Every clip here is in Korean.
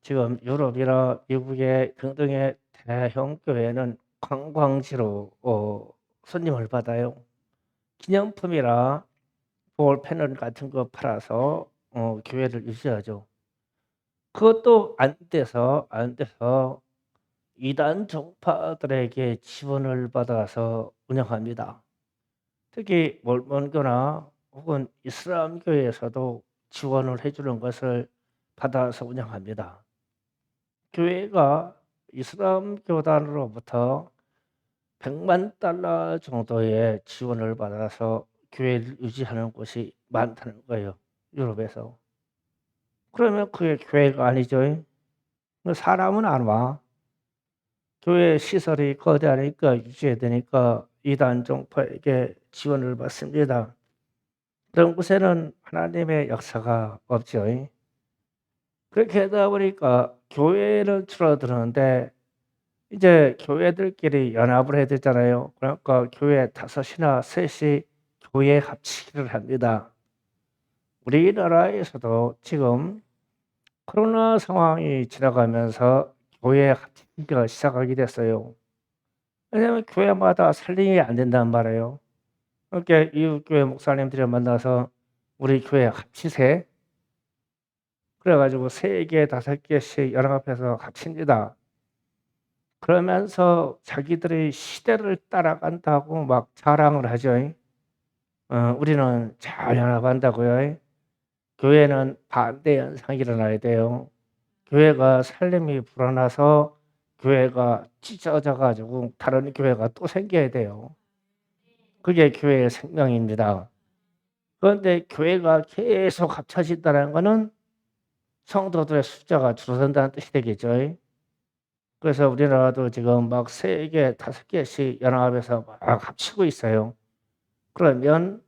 지금 유럽이나 미국의 등등의 대형 교회는 관광지로 손님을 받아요. 기념품이나 볼 패널 같은 거 팔아서 교회를 유지하죠. 그것도 안 돼서 이단 종파들에게 지원을 받아서 운영합니다. 특히 몰몬교나 혹은 이슬람교에서도 지원을 해주는 것을 받아서 운영합니다. 교회가 이슬람 교단으로부터 100만 달러 정도의 지원을 받아서 교회를 유지하는 곳이 많다는 거예요. 유럽에서. 그러면 그게 교회가 아니죠. 사람은 안 와. 교회 시설이 거대하니까 유지해야 되니까 이단 종파에게 지원을 받습니다. 그런 곳에는 하나님의 역사가 없죠. 그렇게 하다 보니까 교회는 줄어드는데 이제 교회들끼리 연합을 해야 되잖아요. 그러니까 교회 5이나 3이 교회 합치기를 합니다. 우리나라에서도 지금 코로나 상황이 지나가면서 교회 합치기가 시작하게 됐어요. 왜냐하면 교회마다 살림이 안 된단 말이에요. 그러니까 이웃교회 목사님들이 만나서 우리 교회 합치세. 그래가지고 3개, 5개씩 연합해서 합칩니다. 그러면서 자기들이 시대를 따라간다고 막 자랑을 하죠. 우리는 잘 연합한다고요. 교회는 반대 현상이 일어나야 돼요. 교회가 살림이 불어나서 교회가 찢어져 가지고 다른 교회가 또 생겨야 돼요. 그게 교회의 생명입니다. 그런데 교회가 계속 합쳐진다는 것은 성도들의 숫자가 줄어든다는 뜻이 되겠죠. 그래서 우리나라도 지금 막 3개, 5개씩 연합해서 막 합치고 있어요. 그러면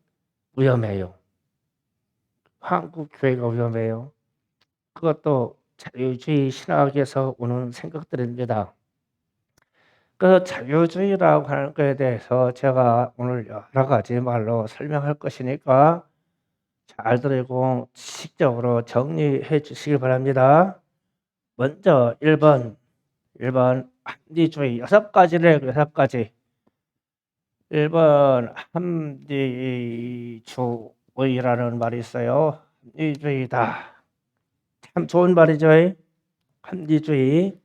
위험해요. 한국 교회가 위험해요. 그것도 자유주의 신학에서 오는 생각들입니다. 그래서 자유주의라고 하는 것에 대해서 제가 오늘 여러 가지 말로 설명할 것이니까 잘 들으고 지식적으로 정리해 주시기 바랍니다. 먼저 1번 합리주의 6가지래요. 6가지. 1번 합리주의라는 말이 있어요. 합리주의다. 참 좋은 말이죠. 합리주의.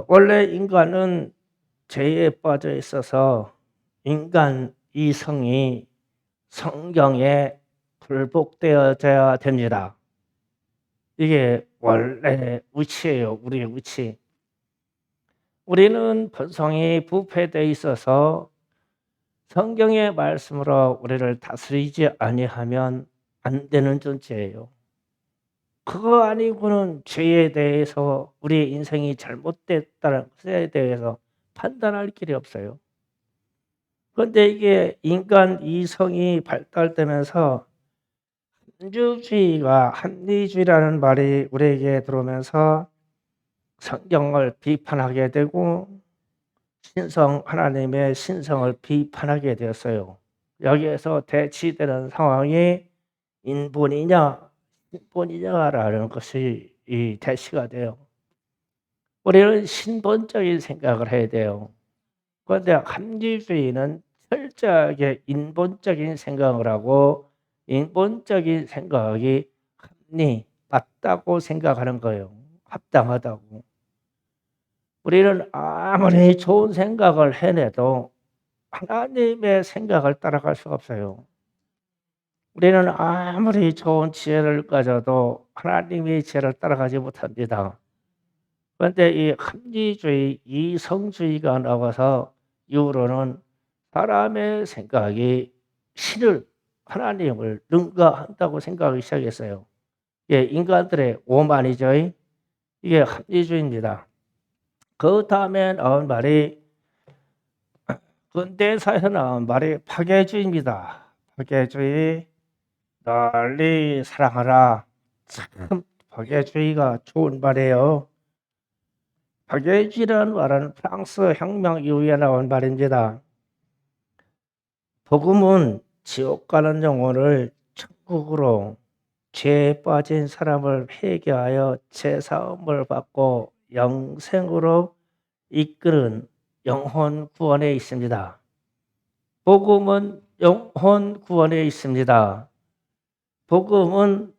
원래 인간은 죄에 빠져 있어서 인간 이성이 성경에 굴복되어져야 됩니다. 이게 원래 위치예요. 우리의 위치. 우리는 본성이 부패되어 있어서 성경의 말씀으로 우리를 다스리지 아니하면 안 되는 존재예요. 그거 아니고는 죄에 대해서 우리의 인생이 잘못됐다는 것에 대해서 판단할 길이 없어요. 그런데 이게 인간 이성이 발달되면서 합리주의라는 말이 우리에게 들어오면서 성경을 비판하게 되고 하나님의 신성을 비판하게 되었어요. 여기에서 대치되는 상황이 인본이냐 신본이냐라는 것이 이 대치가 돼요. 우리는 신본적인 생각을 해야 돼요. 그런데 합리주의는 철저하게 인본적인 생각을 하고 인본적인 생각이 맞다고 생각하는 거예요. 합당하다고. 우리는 아무리 좋은 생각을 해내도 하나님의 생각을 따라갈 수가 없어요. 우리는 아무리 좋은 지혜를 가져도 하나님의 지혜를 따라가지 못합니다. 그런데 이 합리주의, 이성주의가 나와서 이후로는 사람의 생각이 하나님을 능가한다고 생각하기 시작했어요. 예, 인간들의 오만이죠. 이게 합리주의입니다. 그 다음에 나온 말이 근대사에서 나온 말이 파괴주의입니다. 파괴주의, 널리 사랑하라. 참 파괴주의가 좋은 말이에요. 파괴주의라는 말은 프랑스 혁명 이후에 나온 말입니다. 복음은 지옥 가는 영혼을 천국으로, 죄에 빠진 사람을 회개하여 제사함을 받고 영생으로 이끄는 영혼 구원에 있습니다. 복음은 영혼 구원에 있습니다. 복음은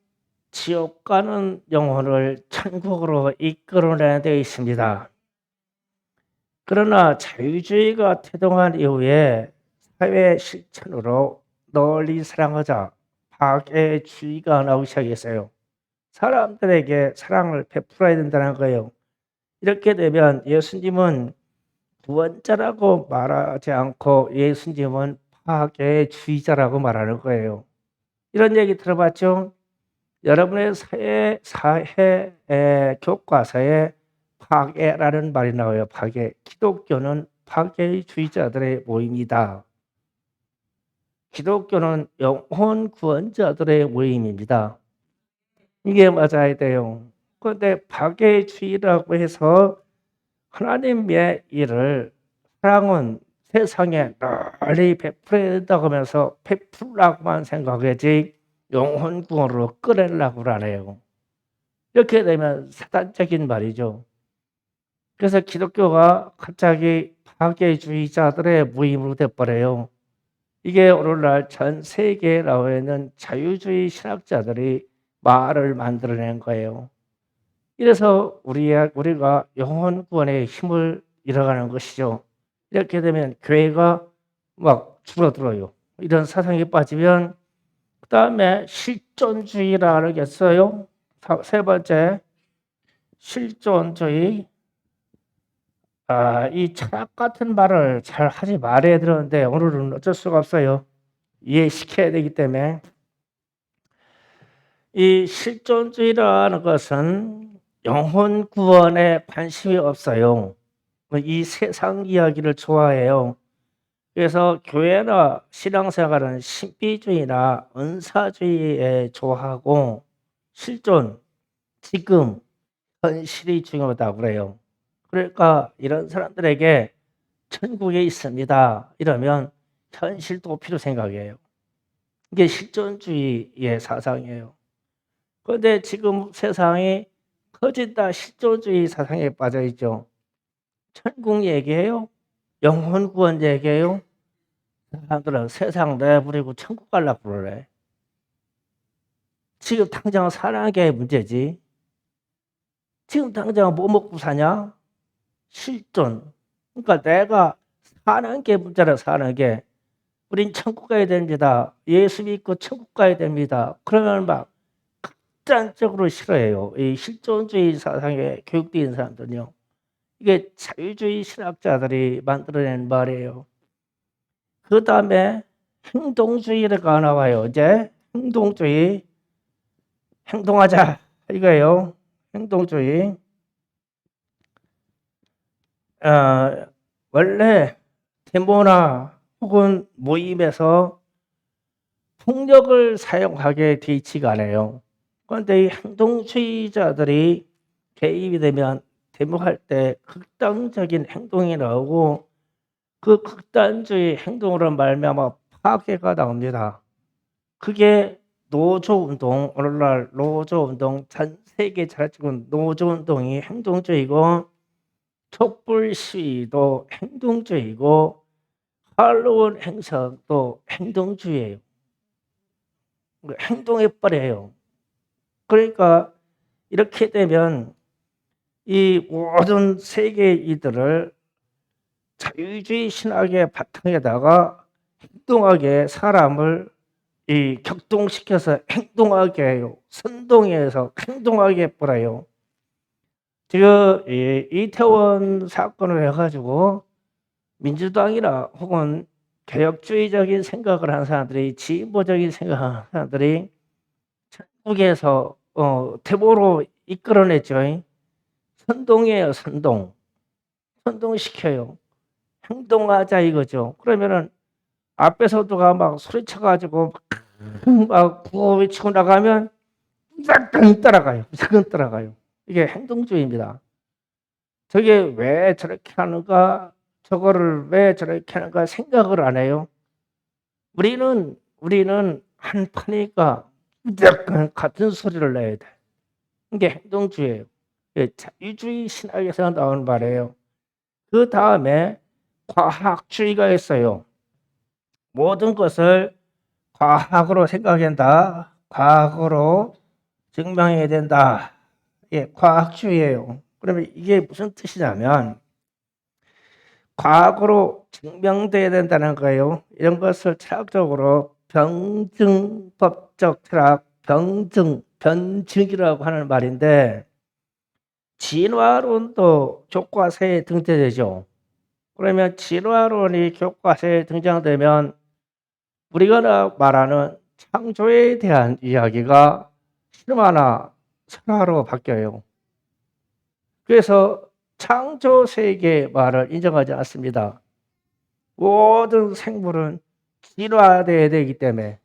지옥 가는 영혼을 천국으로 이끌어내는 데 있습니다. 그러나 자유주의가 태동한 이후에 사회 실천으로 널리 사랑하자 파괴주의가 나오기 시작했어요. 사람들에게 사랑을 베풀어야 된다는 거예요. 이렇게 되면 예수님은 구원자라고 말하지 않고 예수님은 파괴주의자라고 말하는 거예요. 이런 얘기 들어봤죠? 여러분의 사회 교과서에 파괴라는 말이 나와요. 파괴. 기독교는 파괴주의자들의 모임이다. 기독교는 영혼 구원자들의 모임입니다. 이게 맞아야 돼요. 그런데 파괴주의라고 해서 하나님의 일을 사랑은 세상에 널리 베풀어야 된다고 하면서 베풀라고만 생각하지 영혼 구원으로 끌어내려고 하네요. 이렇게 되면 사단적인 말이죠. 그래서 기독교가 갑자기 파괴주의자들의 모임으로 돼버려요. 이게 오늘날 전 세계에 나와 있는 자유주의 신학자들이 말을 만들어낸 거예요. 이래서 우리가 영혼 구원의 힘을 잃어가는 것이죠. 이렇게 되면 교회가 막 줄어들어요. 이런 사상에 빠지면 그 다음에 실존주의라는 게 있어요. 세 번째, 실존주의. 이 철학 같은 말을 잘 하지 말아야 되는데 오늘은 어쩔 수가 없어요. 이해시켜야 되기 때문에. 이 실존주의라는 것은 영혼 구원에 관심이 없어요. 이 세상 이야기를 좋아해요. 그래서 교회나 신앙생활은 신비주의나 은사주의에 좋아하고 실존, 지금, 현실이 중요하다고 그래요. 그러니까 이런 사람들에게 천국에 있습니다. 이러면 현실도 필요 생각이에요. 이게 실존주의의 사상이에요. 그런데 지금 세상이 거짓 다 실존주의 사상에 빠져 있죠. 천국 얘기해요? 영혼 구원 얘기해요? 사람들은 세상 내버리고 천국 가려고 그러래. 지금 당장 사는 게 문제지. 지금 당장 뭐 먹고 사냐? 실존. 그러니까 내가 사는 게 문제라 사는 게. 우린 천국 가야 됩니다. 예수 믿고 천국 가야 됩니다. 그러면 막 극단적으로 싫어해요. 이 실존주의 사상에 교육된 사람들은요. 이게 자유주의 신학자들이 만들어낸 말이에요. 그 다음에 행동주의가 나와요. 이제 행동주의, 행동하자 이거예요. 행동주의. 원래 데모나 혹은 모임에서 폭력을 사용하게 돼 있지가 않아요. 그런데 이 행동주의자들이 개입이 되면 데모할 때 극단적인 행동이 나오고 그 극단주의 행동으로 말미암아 파괴가 나옵니다. 그게 노조운동, 오늘날 노조운동, 전 세계 자치군 노조운동이 행동주의고 촛불 시위도 행동주의고 할로윈 행사도 행동주의예요. 행동해버려요. 그러니까 이렇게 되면 이 모든 세계 이들을 자유주의 신학의 바탕에다가 행동하게 사람을 격동시켜서 행동하게 해요. 선동해서 행동하게 해버려요. 지금 이태원 사건을 해가지고 민주당이나 혹은 개혁주의적인 생각을 하는 사람들이 진보적인 생각을 하는 사람들이 전국에서 데모로 이끌어냈죠. 선동이에요. 선동시켜요. 행동하자 이거죠. 그러면은 앞에서 누가 막 소리쳐가지고 막 구호 외치고 나가면 무조건 따라가요. 무조건 따라가요. 이게 행동주의입니다. 저게 왜 저렇게 하는가, 저거를 왜 저렇게 하는가 생각을 안 해요. 우리는 한 판이니까 무조건 같은 소리를 내야 돼. 이게 행동주의예요. 자유주의 신학에서 나온 말이에요. 그 다음에 과학주의가 있어요. 모든 것을 과학으로 생각한다. 과학으로 증명해야 된다. 과학주의예요. 그러면 이게 무슨 뜻이냐면 과학으로 증명돼야 된다는 거예요. 이런 것을 철학적으로 병증법적 철학, 변증이라고 하는 말인데 진화론도 교과서에 등재되죠. 그러면 진화론이 교과서에 등장되면 우리가 말하는 창조에 대한 이야기가 실화나 설화로 바뀌어요. 그래서 창조 세계 말을 인정하지 않습니다. 모든 생물은 진화되어야 되기 때문에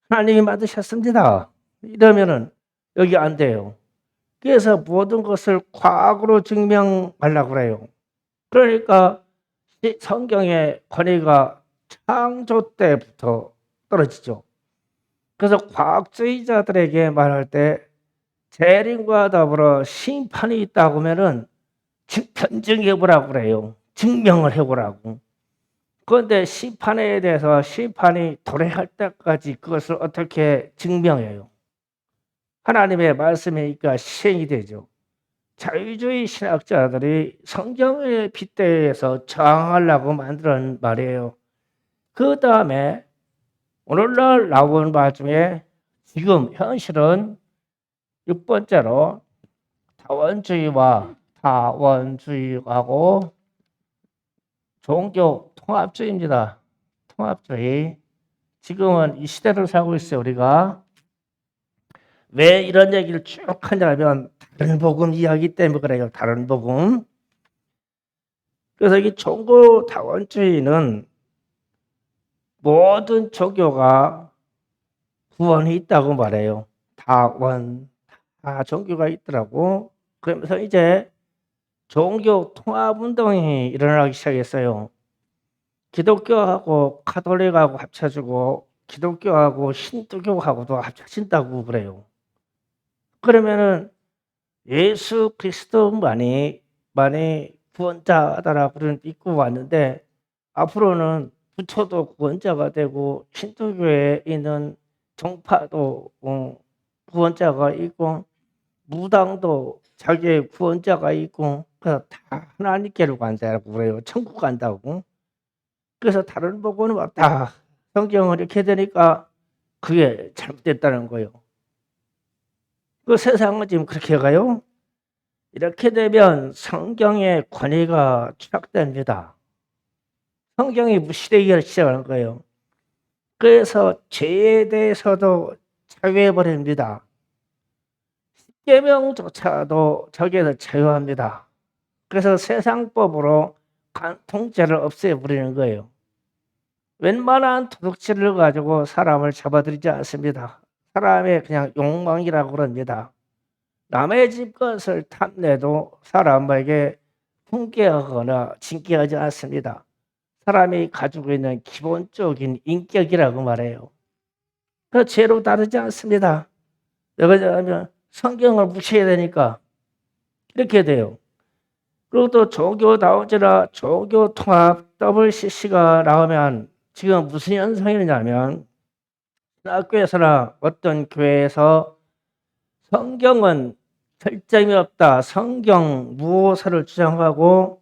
하나님이 만드셨습니다. 이러면은 여기 안 돼요. 그래서 모든 것을 과학으로 증명하려고 그래요. 그러니까 성경의 권위가 창조 때부터 떨어지죠. 그래서 과학주의자들에게 말할 때 재림과 더불어 심판이 있다고 하면은 변증해 보라고 그래요. 증명을 해 보라고. 그런데 심판에 대해서 심판이 도래할 때까지 그것을 어떻게 증명해요? 하나님의 말씀이니까 시행이 되죠. 자유주의 신학자들이 성경의 빗대에서 저항하려고 만든 말이에요. 그 다음에 오늘날 나온 말 중에 지금 현실은 6번째로 다원주의하고 종교 통합주의입니다. 통합주의. 지금은 이 시대를 살고 있어요. 우리가 왜 이런 얘기를 쭉 하냐면 다른 복음 이야기 때문에 그래요. 다른 복음. 그래서 이 종교 다원주의는 모든 종교가 구원이 있다고 말해요. 다 종교가 있더라고. 그러면서 이제 종교 통합운동이 일어나기 시작했어요. 기독교하고 카톨릭하고 합쳐지고 기독교하고 힌두교하고도 합쳐진다고 그래요. 그러면은 예수 그리스도만이 구원자다라고 믿고 왔는데 앞으로는 부처도 구원자가 되고 힌두교에 있는 정파도 구원자가 있고 무당도 자기의 구원자가 있고 그래서 다 하나님께로 간다고 그래요. 천국 간다고. 그래서 다른 복음은 왔다. 성경을 이렇게 되니까 그게 잘못됐다는 거예요. 그 세상은 지금 그렇게 가요. 이렇게 되면 성경의 권위가 추락됩니다. 성경이 무시되기 시작하는 거예요. 그래서 죄에 대해서도 자유해버립니다. 십계명조차도 저기에서 자유합니다. 그래서 세상법으로 통제를 없애버리는 거예요. 웬만한 도둑질을 가지고 사람을 잡아들이지 않습니다. 사람의 그냥 욕망이라고 그럽니다. 남의 집 것을 탐내도 사람에게 훈계하거나 징계하지 않습니다. 사람이 가지고 있는 기본적인 인격이라고 말해요. 그 죄로 다르지 않습니다. 왜냐하면 성경을 무시해야 되니까 이렇게 돼요. 그리고 또 종교다운제나 종교통합 WCC가 나오면 지금 무슨 현상이냐면 학교에서나 어떤 교회에서 성경은 결점이 없다. 성경 무호사를 주장하고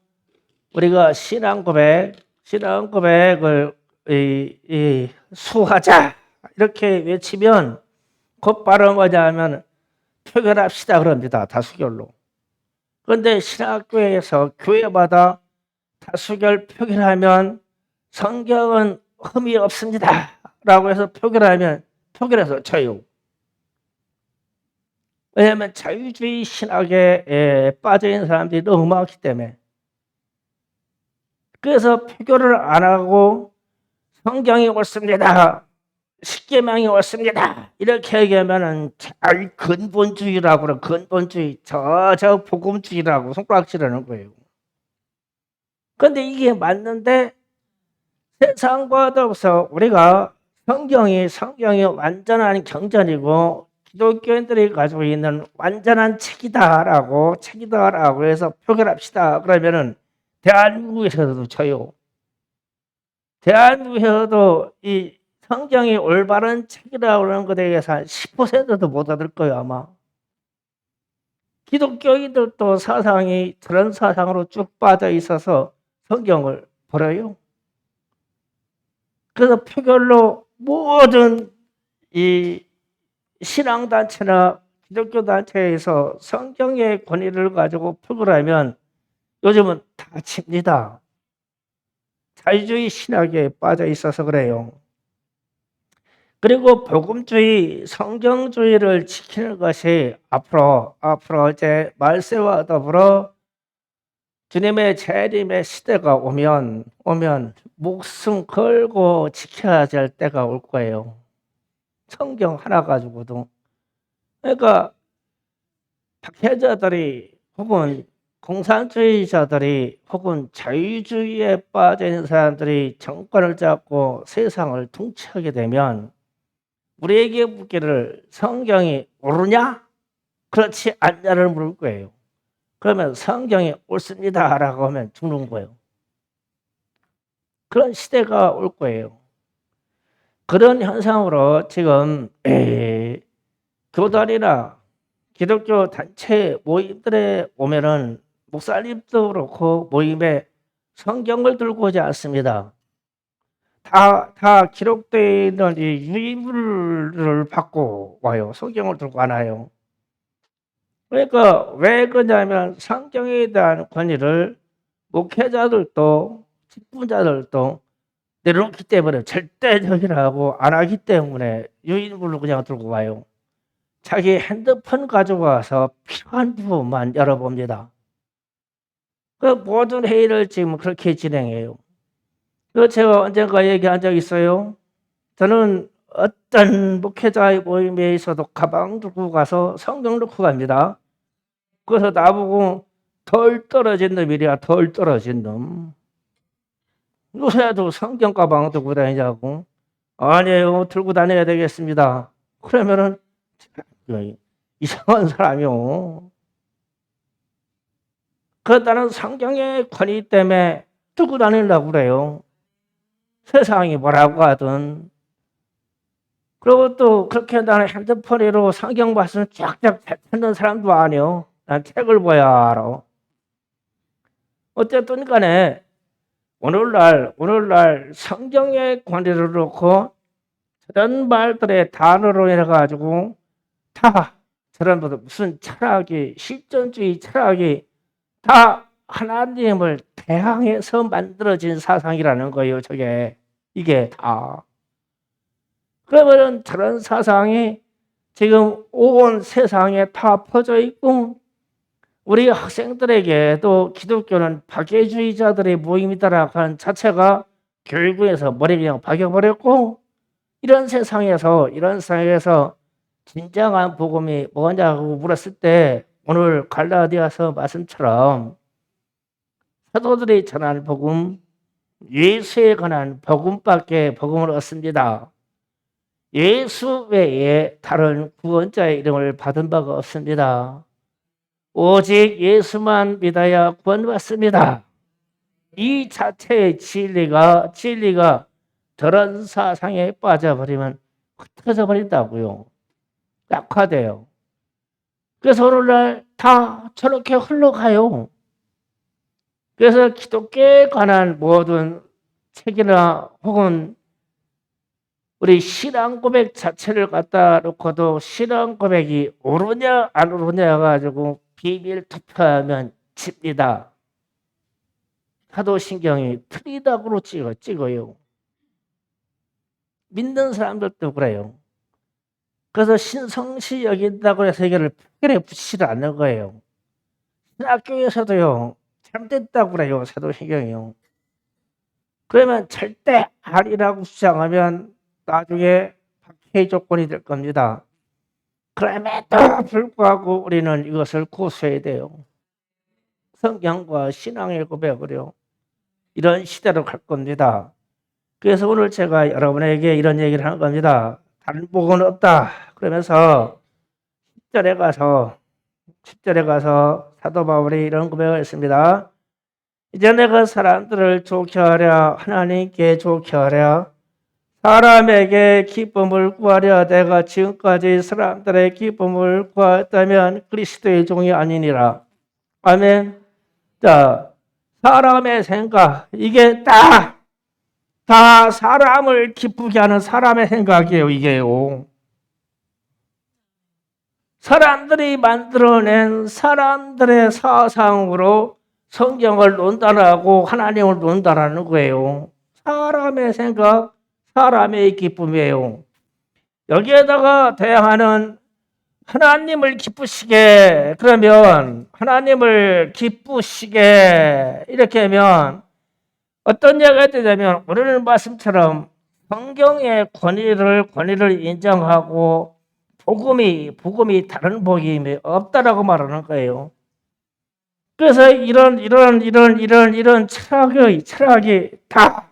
우리가 신앙 고백을 수하자 이렇게 외치면 곧바로 뭐냐면 표결합시다 그럽니다. 다수결로. 그런데 신학교에서 교회마다 다수결 표결하면 성경은 흠이 없습니다. 라고 해서 표결하면 표결해서 져요. 왜냐하면 자유주의 신학에 빠져있는 사람들이 너무 많기 때문에. 그래서 표결을 안 하고 성경이 옳습니다. 십계명이 옳습니다. 이렇게 얘기하면은 근본주의라고 그래. 근본주의. 저 복음주의라고 손가락질하는 거예요. 그런데 이게 맞는데 세상과 더불어서 우리가 성경이 완전한 경전이고 기독교인들이 가지고 있는 완전한 책이다라고 해서 표결합시다. 그러면은 대한민국에서도 쳐요. 대한민국에서도 이 성경이 올바른 책이라고 하는 것에 대해서 한 10%도 못 얻을 거예요, 아마. 기독교인들도 사상이 저런 사상으로 쭉 빠져 있어서 성경을 버려요. 그래서 표결로 모든 이 신앙단체나 기독교 단체에서 성경의 권위를 가지고 표결하면 요즘은 다 칩니다. 자유주의 신학에 빠져 있어서 그래요. 그리고 복음주의, 성경주의를 지키는 것이 앞으로 이제 말세와 더불어 주님의 재림의 시대가 오면 목숨 걸고 지켜야 될 때가 올 거예요. 성경 하나 가지고도. 그러니까 박해자들이 혹은 공산주의자들이 혹은 자유주의에 빠져 있는 사람들이 정권을 잡고 세상을 통치하게 되면 우리에게 묻기를 성경이 옳으냐? 그렇지 않냐를 물을 거예요. 그러면 성경이 옳습니다라고 하면 죽는 거예요. 그런 시대가 올 거예요. 그런 현상으로 지금 교단이나 기독교 단체 모임들에 오면은 목사님도 그렇고 모임에 성경을 들고 오지 않습니다. 다 기록되어 있는 이 유인물을 받고 와요. 성경을 들고 안 와요. 그러니까 왜 그러냐면 성경에 대한 권위를 목회자들도 직분자들도 내려놓기 때문에 절대적이라고 안 하기 때문에 유인물을 그냥 들고 와요. 자기 핸드폰 가지고 와서 필요한 부분만 열어봅니다. 그 모든 회의를 지금 그렇게 진행해요. 그 제가 언젠가 얘기한 적 있어요. 저는 어떤 목회자의 모임에 있어도 가방 들고 가서 성경 넣고 갑니다. 그래서 나보고 덜 떨어진 놈이랴, 덜 떨어진 놈. 요새도 성경 가방 들고 다니자고. 아니에요, 들고 다녀야 되겠습니다. 그러면은 이상한 사람이요. 그렇다는 성경의 권위 때문에 들고 다니려고 그래요. 세상이 뭐라고 하든. 그리고 또 그렇게 나는 핸드폰으로 성경 말씀 쫙쫙 찾는 사람도 아니요. 난 책을 봐야 알아. 어쨌든 간에 오늘날 성경의 권위를 놓고 저런 말들의 단어로 해가지고 다 저런 무슨 철학이 실존주의 철학이 다 하나님을 대항해서 만들어진 사상이라는 거예요. 이게 다. 그러면 저런 사상이 지금 온 세상에 다 퍼져 있고 우리 학생들에게도 기독교는 박애주의자들의 모임이다라고 하는 자체가 교육에서 머리 그냥 박여버렸고 이런 세상에서 진정한 복음이 뭐냐고 물었을 때 오늘 갈라디아서 말씀처럼 사도들이 전한 복음 예수에 관한 복음밖에 복음을 얻습니다. 예수 외에 다른 구원자의 이름을 받은 바가 없습니다. 오직 예수만 믿어야 구원받습니다. 이 자체의 진리가 저런 사상에 빠져버리면 흩어져 버린다고요. 약화돼요. 그래서 오늘날 다 저렇게 흘러가요. 그래서 기독교에 관한 모든 책이나 혹은 우리 신앙 고백 자체를 갖다 놓고도 신앙 고백이 옳으냐 안 옳으냐 가지고 비밀 투표하면 집니다. 사도신경이 틀리다고 찍어요. 믿는 사람들도 그래요. 그래서 신성시 여긴다고 해서 이거를 표결에 붙이지 않는 거예요. 신학교에서도요 잘못됐다고 그래요. 사도신경이요. 그러면 절대 아니라고 주장하면 나중에 박해 조건이 될 겁니다. 그럼에도 불구하고 우리는 이것을 고수해야 돼요. 성경과 신앙의 고백으로 이런 시대로 갈 겁니다. 그래서 오늘 제가 여러분에게 이런 얘기를 하는 겁니다. 다른 복은 없다. 그러면서 10절에 가서 사도 바울이 이런 고백을 했습니다. 이제 내가 사람들을 좋게 하랴 하나님께 좋게 하랴 사람에게 기쁨을 구하려 내가 지금까지 사람들의 기쁨을 구했다면 그리스도의 종이 아니니라. 아멘. 자, 사람의 생각 이게 다 사람을 기쁘게 하는 사람의 생각이에요. 이게요. 사람들이 만들어낸 사람들의 사상으로 성경을 논단하고 하나님을 논단하는 거예요. 사람의 생각, 사람의 기쁨이에요. 여기에다가 대항하는 하나님을 기쁘시게 그러면 하나님을 기쁘시게 이렇게 하면 어떤 얘기가 되냐면 오늘 말씀처럼 성경의 권위를 인정하고 복음이 다른 복음이 없다라고 말하는 거예요. 그래서 이런 철학이 다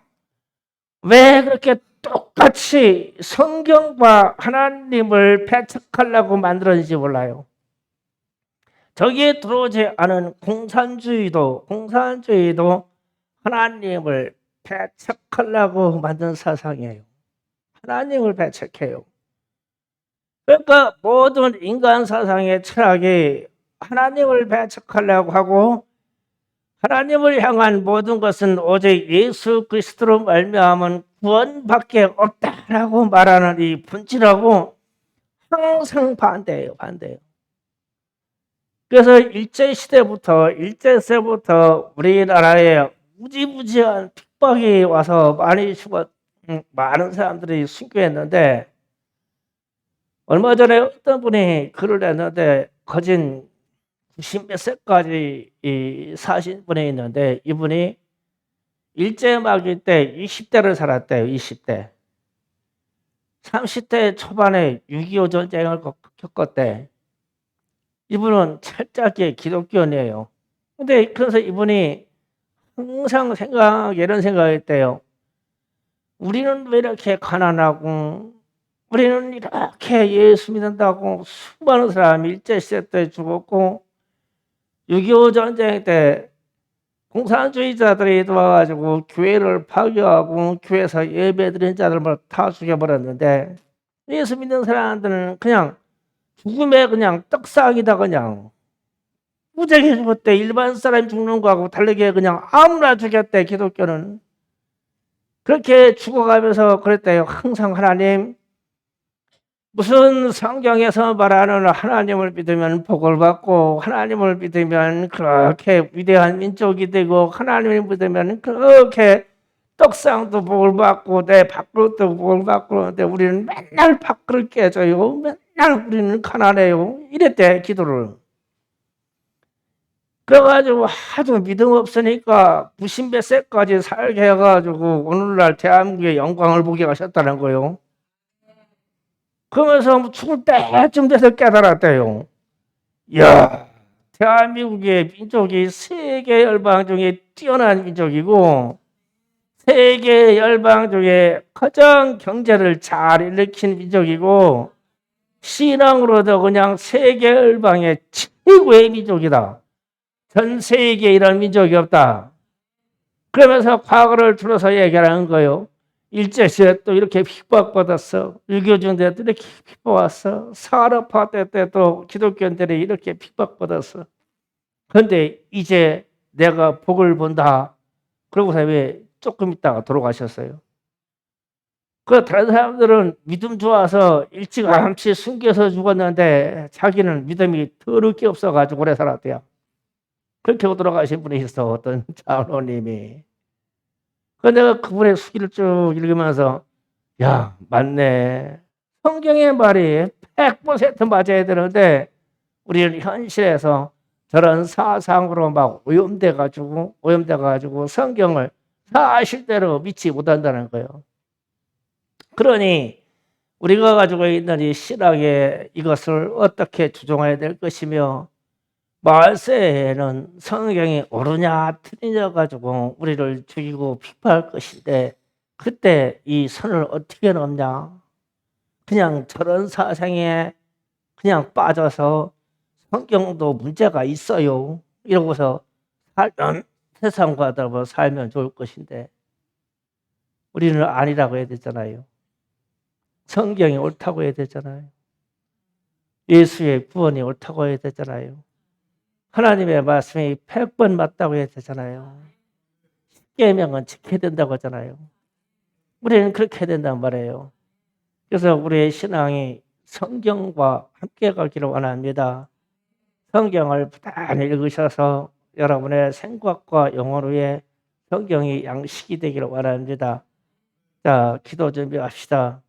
왜 그렇게 똑같이 성경과 하나님을 배척하려고 만들었는지 몰라요. 저기에 들어오지 않은 공산주의도 하나님을 배척하려고 만든 사상이에요. 하나님을 배척해요. 그러니까 모든 인간 사상의 철학이 하나님을 배척하려고 하고 하나님을 향한 모든 것은 오직 예수 그리스도로 말미암은 구원밖에 없다라고 말하는 이 본질하고 항상 반대예요. 그래서 일제시대부터 우리나라에 무지무지한 핍박이 와서 많은 사람들이 순교했는데 얼마 전에 어떤 분이 글을 냈는데 거진 90몇 세까지 사신 분이 있는데 이분이 일제막이 때 20대를 살았대요. 20대. 30대 초반에 6.25 전쟁을 겪었대. 이분은 철저하게 기독교인이에요. 근데 그래서 이분이 항상 이런 생각했대요. 우리는 왜 이렇게 가난하고 우리는 이렇게 예수 믿는다고 수많은 사람이 일제시대 때 죽었고 6.25 전쟁 때 공산주의자들이 와가지고 교회를 파괴하고 교회에서 예배드린 자들을 다 죽여버렸는데 예수 믿는 사람들은 그냥 죽음에 그냥 떡상이다 그냥 무지하게 죽었대. 일반 사람이 죽는 거하고 다르게 그냥 아무나 죽였대. 기독교는 그렇게 죽어가면서 그랬대요. 항상 하나님 무슨 성경에서 말하는 하나님을 믿으면 복을 받고 하나님을 믿으면 그렇게 위대한 민족이 되고 하나님을 믿으면 그렇게 떡상도 복을 받고 내 밥그릇도 복을 받고 그러는데 우리는 맨날 밥그릇 깨져요. 맨날 우리는 가난해요. 이랬대 기도를. 그래가지고 하도 믿음 없으니까 90몇 세까지 살게 해가지고 오늘날 대한민국의 영광을 보게 하셨다는 거예요. 그러면서 죽을 때쯤 돼서 깨달았대요. 이야, 대한민국의 민족이 세계 열방 중에 뛰어난 민족이고 세계 열방 중에 가장 경제를 잘 일으킨 민족이고 신앙으로도 그냥 세계 열방의 최고의 민족이다. 전 세계에 이런 민족이 없다. 그러면서 과거를 들어서 얘기하는 거예요. 일제시대 또 이렇게 핍박받았어. 6.25 전쟁 때 이렇게 핍박받았어. 산업화대 때도 기독교인들이 이렇게 핍박받았어. 그런데 이제 내가 복을 본다. 그러고서 왜 조금 있다가 돌아가셨어요. 그 다른 사람들은 믿음 좋아서 일찌감치 숨겨서 죽었는데 자기는 믿음이 더럽게 없어가지고 오래 살았대요. 그렇게 돌아가신 분이 있어. 어떤 장로님이. 그 내가 그분의 수기를 쭉 읽으면서 야 맞네. 성경의 말이 100% 맞아야 되는데 우리는 현실에서 저런 사상으로 막 오염돼가지고 성경을 사실대로 믿지 못한다는 거예요. 그러니 우리가 가지고 있는 이 신학의 이것을 어떻게 조정해야 될 것이며 말세에는 성경이 옳으냐 틀리냐 가지고 우리를 죽이고 핍박할 것인데 그때 이 선을 어떻게 넘냐? 그냥 저런 사상에 그냥 빠져서 성경도 문제가 있어요. 이러고서 살면 세상과 더불어 살면 좋을 것인데 우리는 아니라고 해야 되잖아요. 성경이 옳다고 해야 되잖아요. 예수의 구원이 옳다고 해야 되잖아요. 하나님의 말씀이 100번 맞다고 해야 되잖아요. 계명은 지켜야 된다고 하잖아요. 우리는 그렇게 해야 된단 말이에요. 그래서 우리의 신앙이 성경과 함께 가기를 원합니다. 성경을 부단히 읽으셔서 여러분의 생각과 영혼 위에 성경이 양식이 되기를 원합니다. 자, 기도 준비합시다.